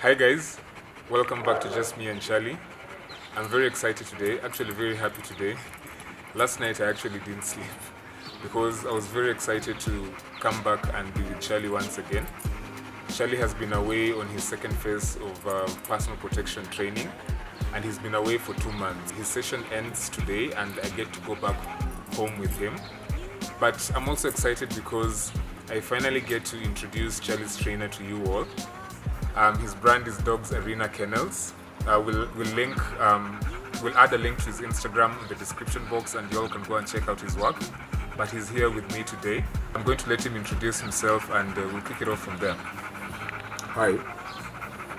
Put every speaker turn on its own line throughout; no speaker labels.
Hi guys, welcome back to Just Me and Charlie. I'm very excited today, actually very happy today. Last night I actually didn't sleep because I was very excited to come back and be with Charlie once again. Charlie has been away on his second phase of personal protection training and he's been away for 2 months. His session ends today and I get to go back home with him. But I'm also excited because I finally get to introduce Charlie's trainer to you all. His brand is Dogs Arena Kennels. We'll add a link to his Instagram in the description box and you all can go and check out his work. But he's here with me today. I'm going to let him introduce himself and we'll kick it off from there.
Hi,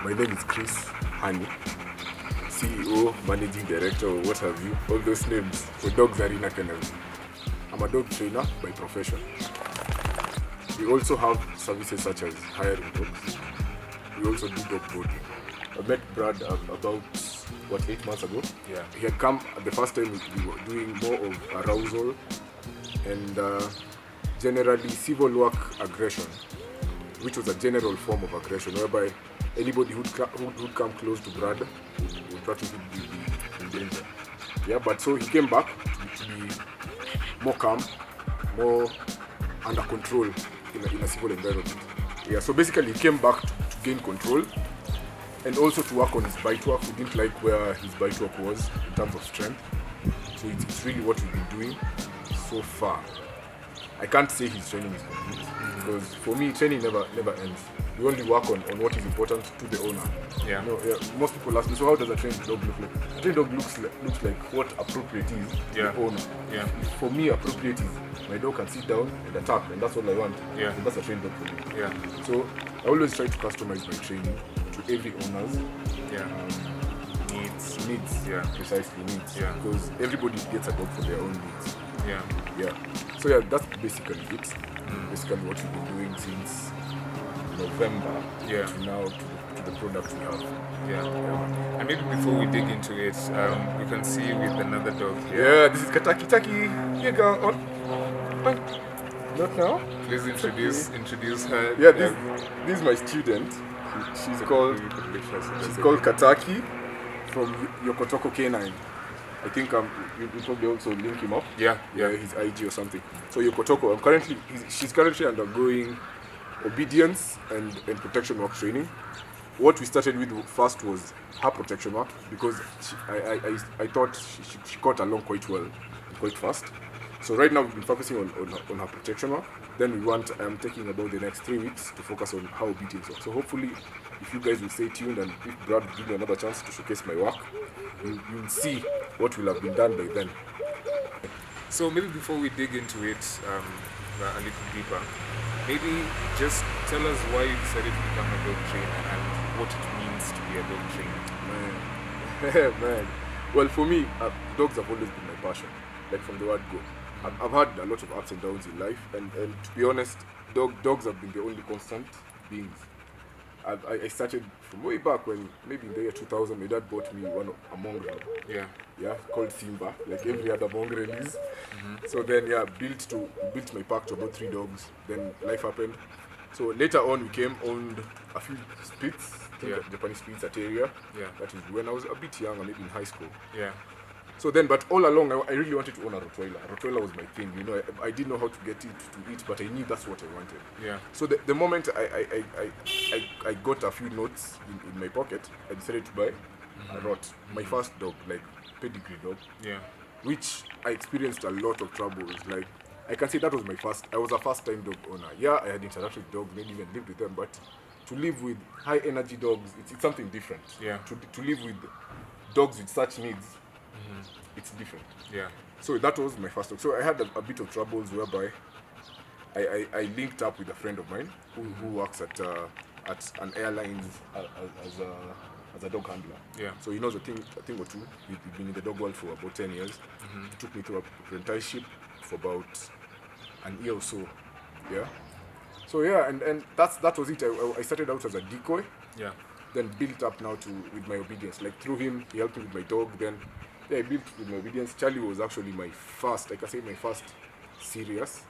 my name is Chris Hani, CEO, Managing Director, or what have you, all those names for Dogs Arena Kennels. I'm a dog trainer by profession. We also have services such as hiring dogs. We also do dog boarding. I met Brad about 8 months ago.
Yeah.
He had come the first time we were doing more of arousal and generally civil work aggression, which was a general form of aggression whereby anybody who'd come close to Brad would practically be in danger. Yeah, but so he came back to be more calm, more under control in a civil environment. Yeah, so basically he came back to gain control and also to work on his bite work. We didn't like where his bite work was in terms of strength. So it's really what we've been doing so far. I can't say his training is complete because for me training never ends. We only work on what is important to the owner.
Yeah.
Most people ask me, so how does a trained dog look like? A trained dog looks like what appropriate is to the owner.
Yeah.
For me, appropriate is my dog can sit down and attack, and that's all I want.
Yeah.
And that's a trained dog for me.
Yeah.
So I always try to customize my training to every owner's needs.
Yeah.
Precisely needs.
Yeah.
Because everybody gets a dog for their own needs.
Yeah.
So yeah, that's basically it. Basically what we've been doing since November to now to the product we have.
Yeah. And maybe before we dig into it, we can see you with another dog here.
Yeah, this is Kataki. Taki, here go on. Not now.
Please introduce her.
Yeah, this is my student. She's called Kataki from Yokotoko Canine. I think you probably also link him up.
Yeah,
his IG or something. So Yokotoko, she's currently undergoing obedience and protection work training. What we started with first was her protection work because I thought she caught along quite well and quite fast. So right now we've been focusing on her protection work. Then I'm taking about the next 3 weeks to focus on how obedience works. So hopefully if you guys will stay tuned and if Brad will give me another chance to showcase my work, you'll see what will have been done by then.
So maybe before we dig into it a little deeper, maybe just tell us why you decided to become a dog trainer and what it means to be a dog trainer.
Man. Well, for me, dogs have always been my passion, like from the word go. I've had a lot of ups and downs in life, and to be honest, dogs have been the only constant beings. I started from way back when, maybe in the year 2000, my dad bought me a mongrel. Yeah, called Simba, like every other mongrel is. So then, built my pack to about 3 dogs. Then life happened. So later on, we owned a few Spitz, Japanese Spitz at area. That is when I was a bit younger, maybe in high school. So then, but all along, I really wanted to own a Rottweiler. Rottweiler was my thing, I didn't know how to get it to eat, but I knew that's what I wanted. So the moment I got a few notes in my pocket, I decided to buy a Rott, my first dog, like pedigree dog, which I experienced a lot of troubles. Like, I can say that was I was a first-time dog owner. Yeah, I had interacted with dogs, maybe even lived with them, but to live with high-energy dogs, it's something different. To live with dogs with such needs, it's different. So that was my first dog. So I had a bit of troubles whereby I linked up with a friend of mine who works at an airline as a dog handler. So he knows a thing or two. He's been in the dog world for about 10 years. He took me through a apprenticeship for about an year or so. So and that was it. I started out as a decoy. Then built up now with my obedience. Like through him, he helped me with my dog. Then I built with my obedience. Charlie was actually my first serious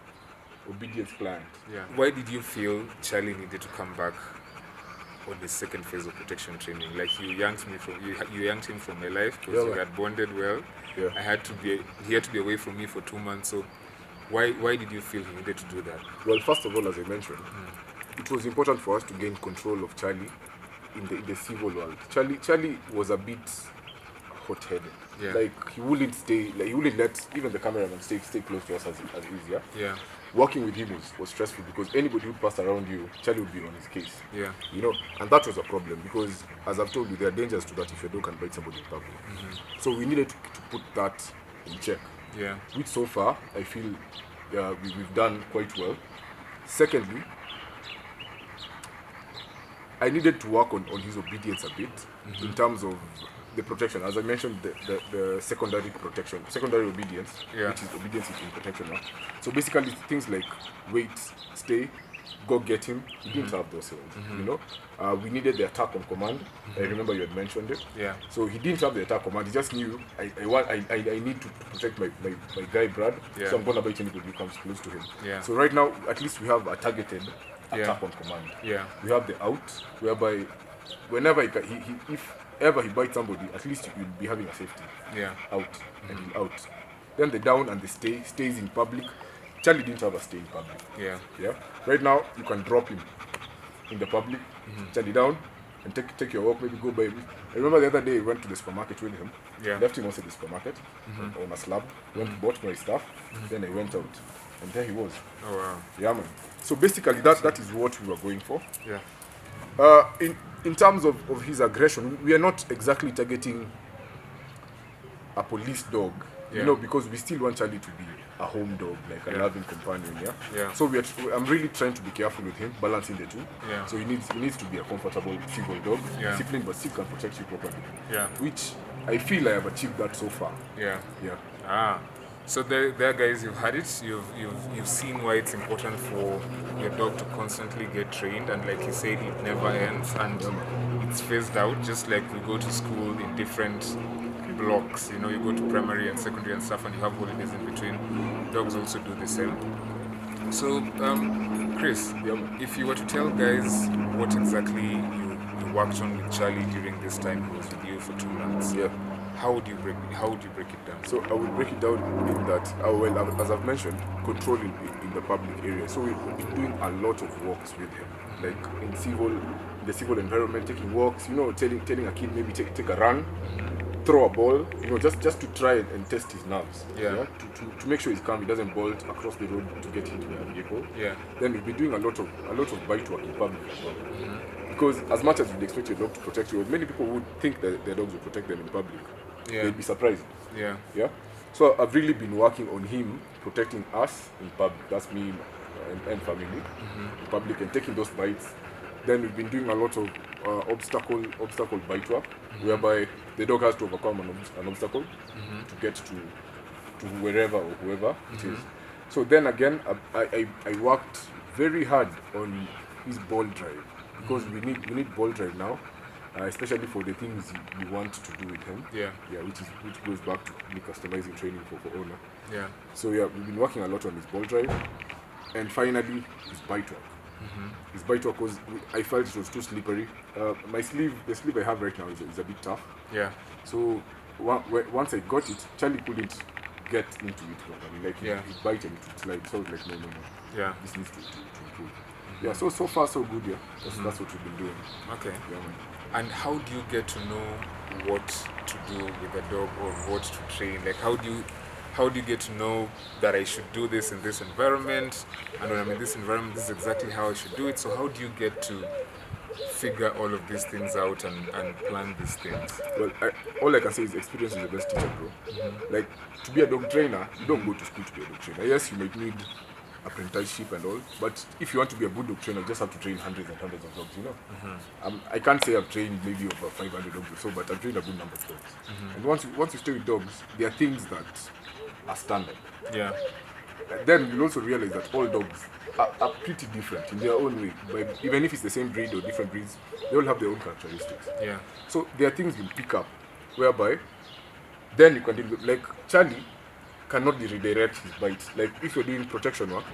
obedience client.
Why did you feel Charlie needed to come back? on the second phase of protection training? Like you yanked him from my life because
Yeah,
we
man.
had bonded well.
Yeah.
He had to be away from me for 2 months. So why did you feel he needed to do that?
Well, first of all, as I mentioned, it was important for us to gain control of Charlie in the civil world. Charlie was a bit hot-headed.
Yeah.
Like he wouldn't let even the cameraman stay close to us as easier.
Yeah.
Working with him was stressful because anybody who passed around you, Charlie would be on his case.
Yeah.
And that was a problem because, as I've told you, there are dangers to that if your dog can bite somebody in public. So we needed to put that in check.
Yeah.
Which so far I feel we've done quite well. Secondly, I needed to work on his obedience a bit in terms of the protection. As I mentioned, the secondary protection, secondary obedience,
Yeah.
which is obedience in protection now. So basically things like wait, stay, go get him. He didn't have those things, we needed the attack on command. I remember you had mentioned it.
Yeah.
So he didn't have the attack command. He just knew I need to protect my guy Brad.
Yeah.
So I'm gonna bite anybody who comes close to him.
Yeah.
So right now, at least we have a targeted
Yeah.
attack on command.
Yeah.
We have the out, whereby whenever if ever he bites somebody, at least you'll be having a safety
Yeah.
out and he'll out. Then the down and the stays in public. Charlie didn't have a stay in public.
Yeah.
Yeah. Right now you can drop him in the public, Charlie down, and take your walk. Maybe go by. I remember the other day I went to the supermarket with him.
Yeah.
Left him outside the supermarket on a slab. Went bought my stuff. Then I went out, and there he was.
Oh wow.
Yeah, man. So basically, that is what we were going for.
Yeah.
In terms of his aggression, we are not exactly targeting a police dog,
Yeah.
because we still want Charlie to be a home dog, like a
Yeah.
loving companion, yeah.
Yeah.
So I'm really trying to be careful with him, balancing the two.
Yeah.
So he needs to be a comfortable civil dog,
Yeah.
disciplined but still can protect you properly.
Yeah.
Which I feel I have achieved that so far.
Yeah.
Yeah.
Ah, so there, guys, you've had it. You've seen why it's important for your dog to constantly get trained, and like you said, it never ends, and it's phased out. Just like we go to school in different blocks, you go to primary and secondary and stuff, and you have holidays in between. Dogs also do the same. So, Chris, if you were to tell guys what exactly you worked on with Charlie during this time he was with you for 2 months,
Yeah.
how would you break it down?
So I will break it down in that, as I've mentioned, control in the public area. So we've been doing a lot of walks with him, like in the civil environment, taking walks. Telling a kid maybe take a run, throw a ball. Just to try and test his nerves.
Yeah.
To make sure he's calm, he doesn't bolt across the road to get into a vehicle.
Yeah.
Then we've been doing a lot of bite work in public as well. Because as much as you'd expect your dog to protect you, many people would think that their dogs will protect them in public.
Yeah.
They'd be surprised.
Yeah.
Yeah. So I've really been working on him protecting us in public. That's me and family in public, and taking those bites. Then we've been doing a lot of obstacle bite work, whereby the dog has to overcome an obstacle to get to wherever or whoever it is. So then again, I worked very hard on his ball drive, because we need ball drive now, especially for the things you want to do with him.
Yeah.
Yeah, which goes back to me customizing training for owner.
Yeah.
So yeah, we've been working a lot on his ball drive, and finally his bite work. His bite work I felt it was too slippery. The sleeve I have right now is a bit tough.
Yeah.
So once I got it, Charlie couldn't get into it properly. Like he'd bite and it would slide. So I was like, no.
Yeah.
This needs to improve. Yeah. So far so good. Yeah. That's what we've been doing.
Okay.
Yeah, man.
And how do you get to know what to do with a dog or what to train? Like how do you get to know that I should do this in this environment, and when I'm in this environment, this is exactly how I should do it? So how do you get to figure all of these things out and plan these things?
Well, all I can say is experience is the best teacher, bro. Like, to be a dog trainer, you don't go to school to be a dog trainer. Yes, you might need apprenticeship and all, but if you want to be a good dog trainer, you just have to train hundreds and hundreds of dogs, I can't say I've trained maybe over 500 dogs or so, but I've trained a good number of dogs. And once you stay with dogs, there are things that are standard.
Yeah.
Then you'll also realize that all dogs are pretty different in their own way. But even if it's the same breed or different breeds, they all have their own characteristics.
Yeah.
So there are things you'll pick up, whereby then you can deal with, like Charlie cannot redirect his bite. Like if you're doing protection work,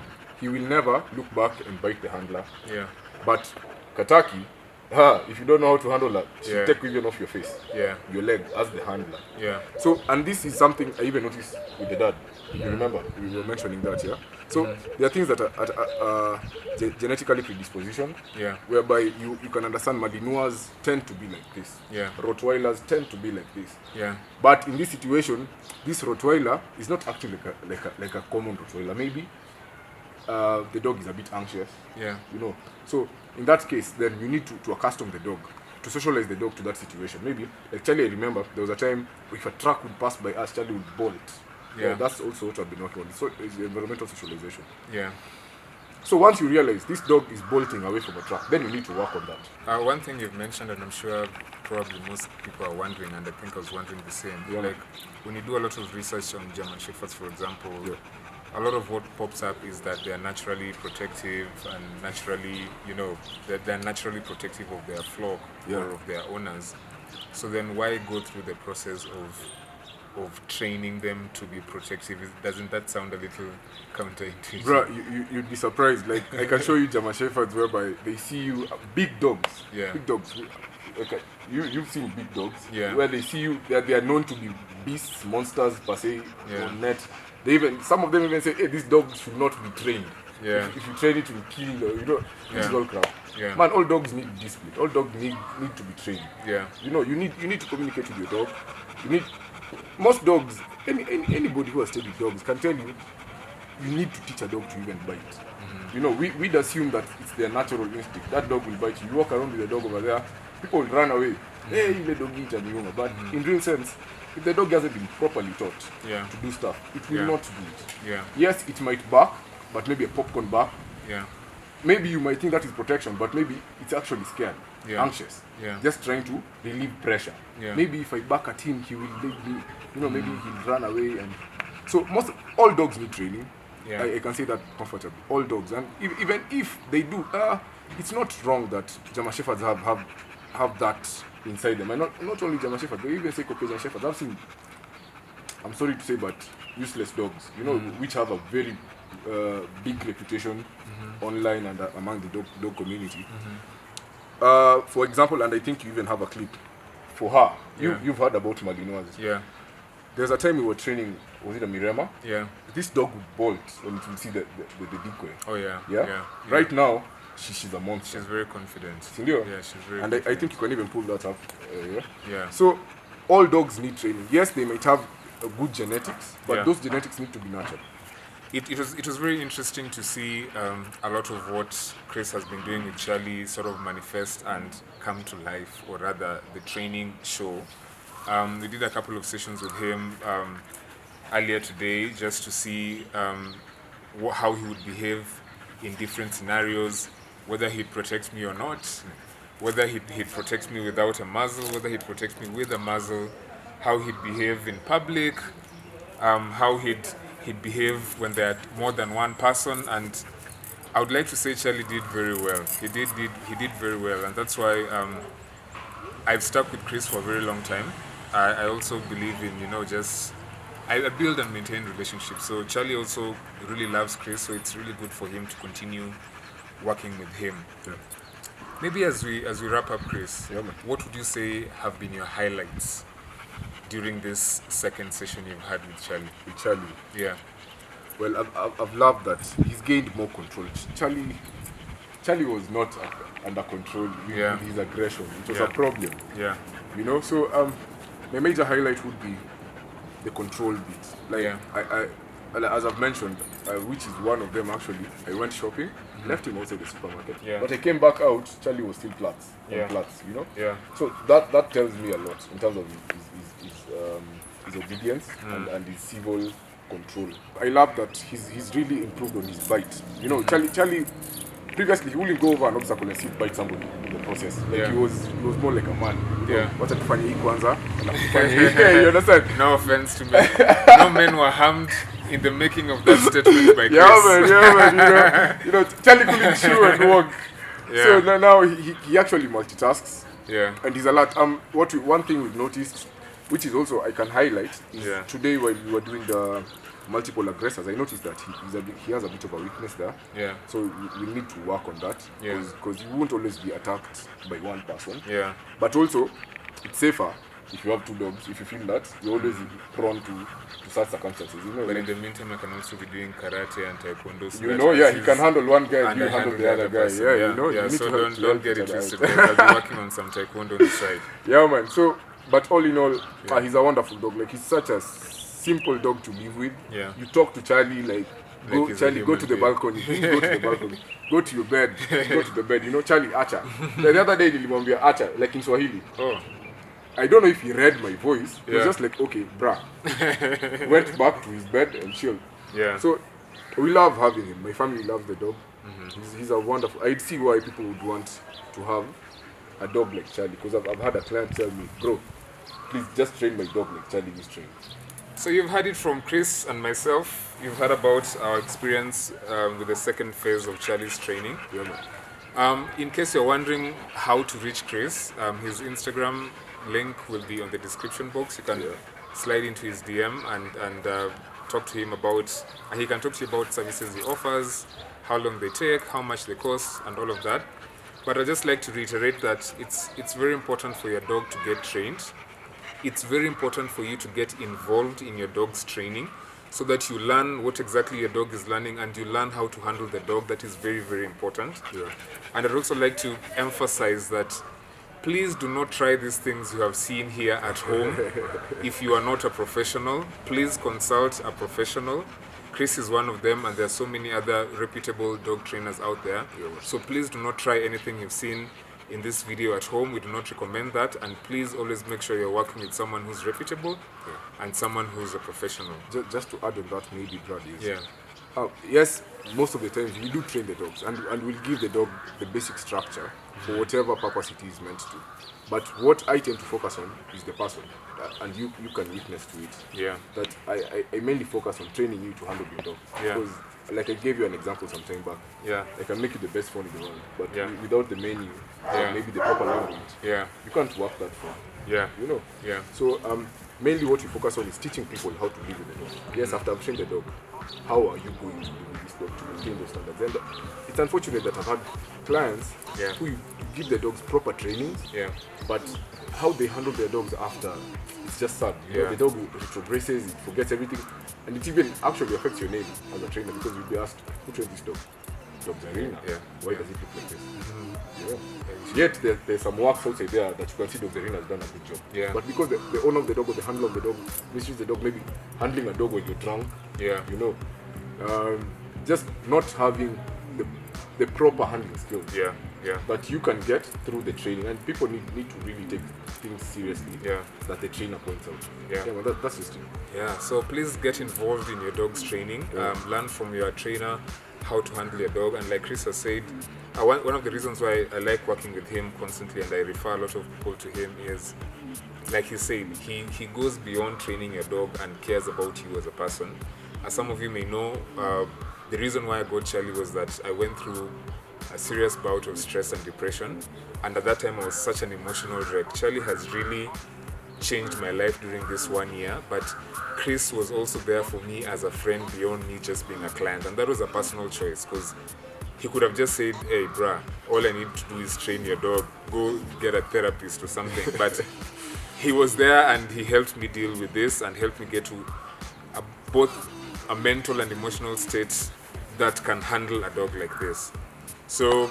he will never look back and bite the handler.
Yeah.
But Kataki If you don't know how to handle that, she'll
Yeah.
take even off your face,
Yeah.
your leg as the handler.
Yeah.
So, and this is something I even noticed with the dad. You remember we were mentioning that, yeah. So there are things that are genetically predisposition,
Yeah.
whereby you can understand Malinois tend to be like this.
Yeah.
Rottweilers tend to be like this.
Yeah.
But in this situation, this Rottweiler is not actually like a common Rottweiler. Maybe the dog is a bit anxious.
Yeah.
You know. So in that case, then you need to accustom the dog, to socialize the dog to that situation. Maybe, like Charlie, I remember there was a time if a truck would pass by us, Charlie would bolt.
Yeah.
That's also what I've been working on. So it's environmental socialization.
Yeah.
So once you realize this dog is bolting away from a truck, then you need to work on that.
One thing you've mentioned, and I'm sure probably most people are wondering, and I think I was wondering the same.
Yeah.
Like when you do a lot of research on German Shepherds, for example,
Yeah.
a lot of what pops up is that they are naturally protective and naturally, they're naturally protective of their flock
Yeah.
or of their owners. So then why go through the process of training them to be protective? Doesn't that sound a little counterintuitive?
Bruh, you'd be surprised. Like, I can show you German Shepherds whereby they see you, big dogs.
Yeah.
Big dogs. Okay, you've seen big dogs.
Yeah.
Where they see you, they are known to be beasts, monsters, per se,
Yeah.
on net. Some of them even say, hey, this dog should not be trained.
Yeah.
If you train it, it will kill, this is
Yeah.
all crap.
Yeah.
Man, all dogs need discipline. All dogs need to be trained.
Yeah.
You need to communicate with your dog. Most dogs, anybody who has studied dogs can tell you need to teach a dog to even bite. We'd assume that it's their natural instinct. That dog will bite you. You walk around with the dog over there, people will run away. Hey, you let dog eat and you know. But in real sense, if the dog hasn't been properly taught to do stuff, it will
Yeah.
not do it.
Yeah.
Yes, it might bark, but maybe a popcorn bark.
Yeah.
Maybe you might think that is protection, but maybe it's actually scared,
Yeah.
anxious,
Yeah.
just trying to relieve pressure.
Yeah.
Maybe if I bark at him, he will leave me. Maybe he'll run away. And so all dogs need training.
Yeah.
I can say that comfortably. All dogs, and even if they do, it's not wrong that German Shepherds have that inside them, and not only German Shepherds, they even say Caucasian Shepherds. I've seen, I'm sorry to say, but useless dogs, which have a very big reputation online and among the dog community. For example, and I think you even have a clip for her. You've heard about Malinois.
Yeah.
There's a time we were training, was it a Mirema?
Yeah.
This dog would bolt and it will see the decoy.
Oh yeah.
Yeah?
Yeah.
Right now, she's a monster.
She's very confident.
Sindio?
Yeah, she's very
And I
confident.
think you can even pull that up. Yeah?
Yeah.
So, all dogs need training. Yes, they might have good genetics, but
Yeah.
those genetics need to be nurtured.
It was very interesting to see a lot of what Chris has been doing with Charlie sort of manifest and come to life, or rather the training show. We did a couple of sessions with him earlier today just to see how he would behave in different scenarios, whether he'd protect me or not, whether he'd protect me without a muzzle, whether he'd protect me with a muzzle, how he'd behave in public, how he'd behave when there are more than one person. And I would like to say Charlie did very well. He did very well, and that's why I've stuck with Chris for a very long time. I also believe in I build and maintain relationships. So Charlie also really loves Chris, so it's really good for him to continue working with him.
Yeah.
Maybe as we wrap up, Chris,
Yeah, man.
what would you say have been your highlights during this second session you've had with Charlie?
With Charlie.
Yeah.
Well, I've loved that he's gained more control. Charlie was not under control with his aggression. It was a problem.
Yeah.
So my major highlight would be the control bit. Like,
Yeah.
I as I've mentioned, which is one of them actually, I went shopping, left him outside the supermarket.
Yeah.
But I came back out, Charlie was still on
Yeah.
plats,
Yeah.
So that tells me a lot in terms of his obedience and his civil control. I love that he's really improved on his bite. Charlie previously he wouldn't go over an obstacle and see bite somebody in the process. Like
Yeah.
he was more like a man.
Yeah.
Wacha tufanye hii kwanza. You understand?
No offense to men. No men were harmed in the making of that statement by Chris.
Yeah, man. Charlie couldn't chew and walk.
Yeah.
So now he actually multitasks.
Yeah.
And he's alert. One thing we've noticed which is also I can highlight. Is
Yeah.
today while we were doing the multiple aggressors, I noticed that he has a bit of a weakness there.
Yeah.
So we need to work on that
Yeah.
because you won't always be attacked by one person.
Yeah.
But also, it's safer if you have two dogs. If you feel that, you're always prone to such circumstances. You know,
But in
like,
the meantime, I can also be doing karate and taekwondo. So
you
that
know, yeah,
as
he
he's-
can handle one guy,
and
you
I
handle the other guy.
person.
Yeah, you know,
yeah.
you need
So
to help,
don't get
each
it
other
twisted.
out.
Guys. I'll be working on some taekwondo on the side.
Yeah, man. So, but all in all, he's a wonderful dog. Like, he's such a simple dog to live with.
Yeah.
You talk to Charlie like go,
he's a
Charlie, go
human
to the
being.
balcony. Please go to the balcony. Go to your bed. Go to the bed. You know, Charlie, Acha. The other day, nilimwambia Acha, like in Swahili.
Oh.
I don't know if he read my voice. He was
Yeah.
just like, okay, brah. Went back to his bed and chilled.
Yeah.
So we love having him. My family loves the dog. He's a wonderful. I'd see why people would want to have a dog like Charlie, because I've had a client tell me, bro, please just train my dog like Charlie is trained.
So you've heard it from Chris and myself. You've heard about our experience with the second phase of Charlie's training.
Yeah, man.
In case you're wondering how to reach Chris, his Instagram link will be on the description box. You can slide into his DM and talk to him about. He can talk to you about services he offers, how long they take, how much they cost, and all of that. But I'd just like to reiterate that it's very important for your dog to get trained. It's very important for you to get involved in your dog's training so that you learn what exactly your dog is learning and you learn how to handle the dog. That is very, very important.
Yeah.
And I'd also like to emphasize that please do not try these things you have seen here at home. If you are not a professional, please consult a professional. Chris is one of them, and there are so many other reputable dog trainers out there. So please do not try anything you've seen in this video at home. We do not recommend that, and please always make sure you're working with someone who's reputable and someone who's a professional.
Just to add on that, maybe, Brad, is
Yeah.
yes, most of the times we do train the dogs and we'll give the dog the basic structure for whatever purpose it is meant to. But what I tend to focus on is the person, and you can witness to it.
Yeah.
That I mainly focus on training you to handle your dog.
Yeah.
Because, like I gave you an example some time back,
Yeah.
I can make you the best phone in the world, but
Yeah.
without the menu,
Yeah.
or maybe the proper language,
Yeah.
you can't work that phone.
Yeah.
You know.
Yeah.
So mainly what you focus on is teaching people how to live with the dog. Yes, after I've trained the dog, how are you going to live with this dog to maintain those standards? And it's unfortunate that I've had clients
Yeah.
who you give their dogs proper trainings,
Yeah.
but how they handle their dogs after, it's just sad. You know,
Yeah.
the dog retrogresses, it forgets everything, and it even actually affects your name as a trainer because you'll be asked, who trained this dog? Dogs Arena.
Yeah.
Why does it look like this? Yeah. Yet there's some works outside there that you can see Dogs Arena has done a good job.
Yeah.
But because the owner of the dog or the handler of the dog misuse the dog, maybe handling a dog when you're drunk,
Yeah.
you know, just not having the proper handling skills
Yeah. Yeah.
that you can get through the training, and people need to really take things seriously.
Yeah.
That the trainer points out.
Yeah.
Man, that's just it.
Yeah, so please get involved in your dog's training. Learn from your trainer how to handle your dog. And like Chris has said, one of the reasons why I like working with him constantly and I refer a lot of people to him is, like he said, he goes beyond training your dog and cares about you as a person. As some of you may know, the reason why I got Charlie was that I went through a serious bout of stress and depression. And at that time, I was such an emotional wreck. Charlie has really changed my life during this 1 year, but Chris was also there for me as a friend beyond me just being a client, and that was a personal choice because he could have just said, hey bruh, all I need to do is train your dog, go get a therapist or something, but he was there and he helped me deal with this and helped me get to both a mental and emotional state that can handle a dog like this. So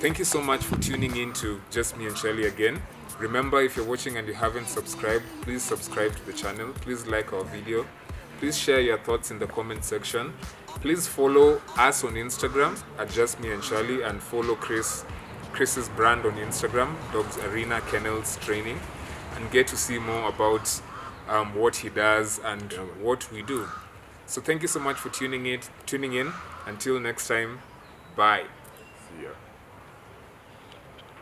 thank you so much for tuning in to Just Me and Charlie again. Remember, if you're watching and you haven't subscribed, please subscribe to the channel. Please like our video. Please share your thoughts in the comment section. Please follow us on Instagram at Just Me and Charlie, and follow Chris's brand on Instagram, Dogs Arena Kennels Training, and get to see more about what he does and what we do. So thank you so much for tuning in. Until next time, bye.
See ya.